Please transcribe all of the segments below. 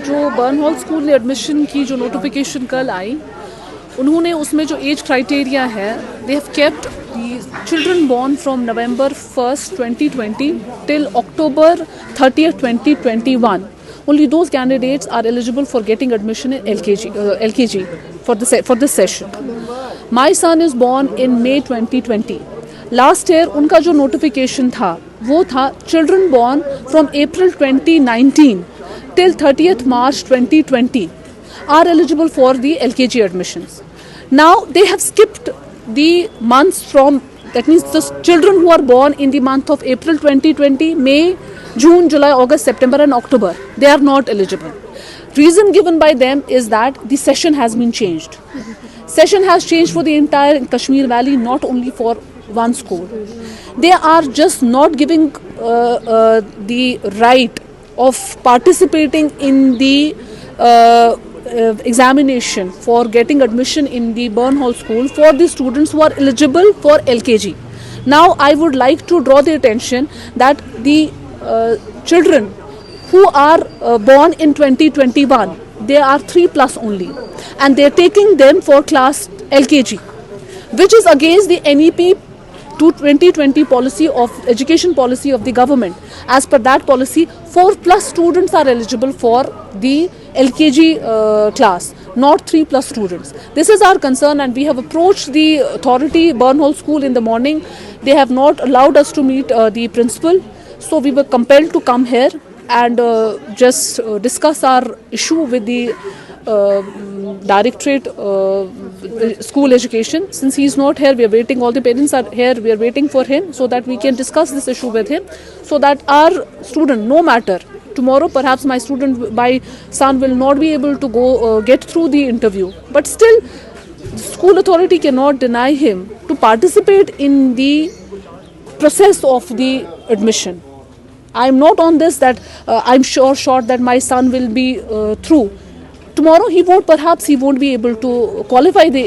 जो बर्नहॉल स्कूल ने एडमिशन की जो नोटिफिकेशन कल आई, उन्होंने उसमें जो एज क्राइटेरिया है, they have kept the children born from November 1st 2020 till October 30th 2021. Only those candidates are eligible for getting admission in LKG for this session. My son is born in May 2020. Last year उनका जो notification था वो था children born from April 2019 till 30th March 2020 are eligible for the LKG admissions. Now they have skipped the months from, that means the children who are born in the month of April 2020, May, June, July, August, September and October, they are not eligible. Reason given by them is that the session has been changed. Session has changed for the entire Kashmir Valley, not only for one school. They are just not giving the right of participating in the examination for getting admission in the Burnhall school for the students who are eligible for LKG. Now I would like to draw the attention that the children who are born in 2021, they are 3+ only, and they are taking them for class LKG, which is against the NEP 2020 policy of education policy of the government. As per that policy, 4+ students are eligible for the LKG class, not 3+ students. This is our concern, and we have approached the authority, Burnhall School, in the morning. They have not allowed us to meet the principal, so we were compelled to come here and just discuss our issue with the Directorate School Education. Since he is not here, we are waiting, all the parents are here, we are waiting for him so that we can discuss this issue with him, so that our student, no matter, tomorrow perhaps my son will not be able to go get through the interview, but still school authority cannot deny him to participate in the process of the admission. I am not on this that I am sure that my son will be through. Tomorrow perhaps he won't be able to qualify the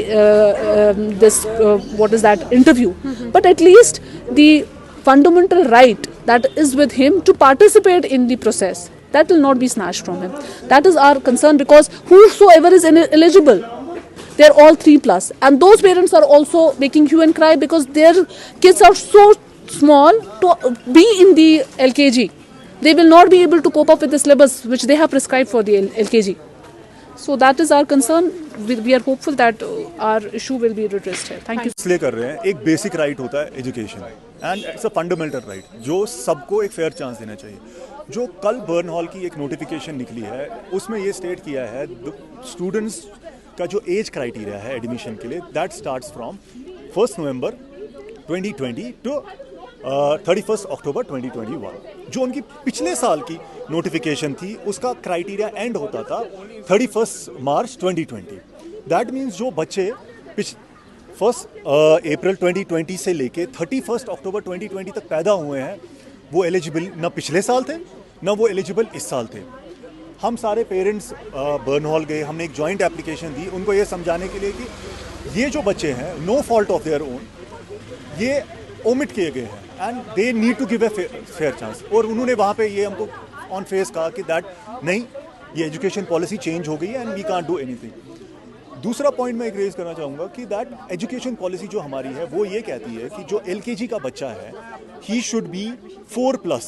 interview. But at least the fundamental right that is with him to participate in the process, that will not be snatched from him. That is our concern, because whosoever is eligible, they are all 3+, and those parents are also making hue and cry because their kids are so small to be in the LKG. They will not be able to cope up with the syllabus which they have prescribed for the LKG. So that is our concern. We are hopeful that our issue will be redressed here. Thank you. इसलिए कर रहे हैं, एक basic right होता है education, and it's a fundamental right जो सबको एक फेयर चांस देना चाहिए. जो कल बर्नहॉल की एक नोटिफिकेशन निकली है, उसमें ये स्टेट किया है स्टूडेंट्स का जो एज क्राइटेरिया है एडमिशन के लिए, that starts from 1st November 2020 to 31st October 2021. जो उनकी पिछले साल की नोटिफिकेशन थी, उसका क्राइटेरिया एंड होता था 31st March 2020. दैट मीन्स जो बच्चे 1st April 2020 से लेके 31st October 2020 तक पैदा हुए हैं, वो एलिजिबल न पिछले साल थे, न वो एलिजिबल इस साल थे. हम सारे पेरेंट्स बर्नहॉल गए, हमने एक जॉइंट एप्लीकेशन दी उनको ये समझाने के लिए कि ये जो बच्चे हैं, no fault of their own, ये ओमिट किए गए हैं and they need to give a fair chance. और उन्होंने वहाँ पे ये हमको ऑन फेस कहा कि दैट नहीं, ये एजुकेशन पॉलिसी चेंज हो गई है and we can't do anything. दूसरा पॉइंट मैं एक रेज करना चाहूँगा कि दैट एजुकेशन पॉलिसी जो हमारी है वो ये कहती है कि जो LKG का बच्चा है, he should be 4+.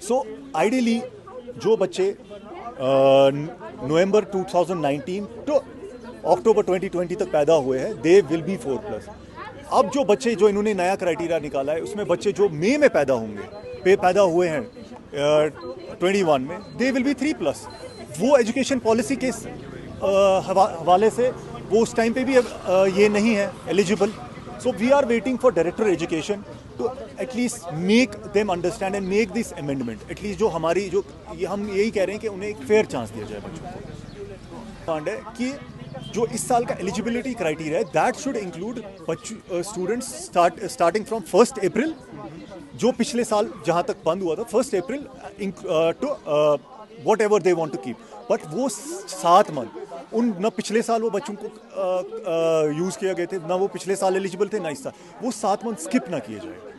So ideally जो बच्चे नवंबर 2019 टू अक्टूबर 2020 तक पैदा हुए हैं, दे विल बी 4+. अब जो बच्चे, जो इन्होंने नया क्राइटेरिया निकाला है, उसमें बच्चे जो मई में पैदा होंगे, पैदा हुए हैं 21 में, दे विल बी 3+. वो एजुकेशन पॉलिसी के हवाले से वो उस टाइम पे भी ये नहीं है eligible. So we are waiting for director education to at least make them understand and make this amendment. At least जो हमारी जो हम यही कह रहे हैं कि उन्हें एक फेयर चांस दिया जाए बच्चों को. कांड है कि जो इस साल का एलिजिबिलिटी क्राइटेरिया है, that should include students starting from 1st April, जो पिछले साल जहाँ तक बंद हुआ था 1st April to whatever they want to keep. But वो 7 मंथ न पिछले साल वो बच्चों को यूज़ किया गए थे, ना वो पिछले साल एलिजिबल थे, ना इस साल, वो 7 मंथ स्किप ना किए जाए.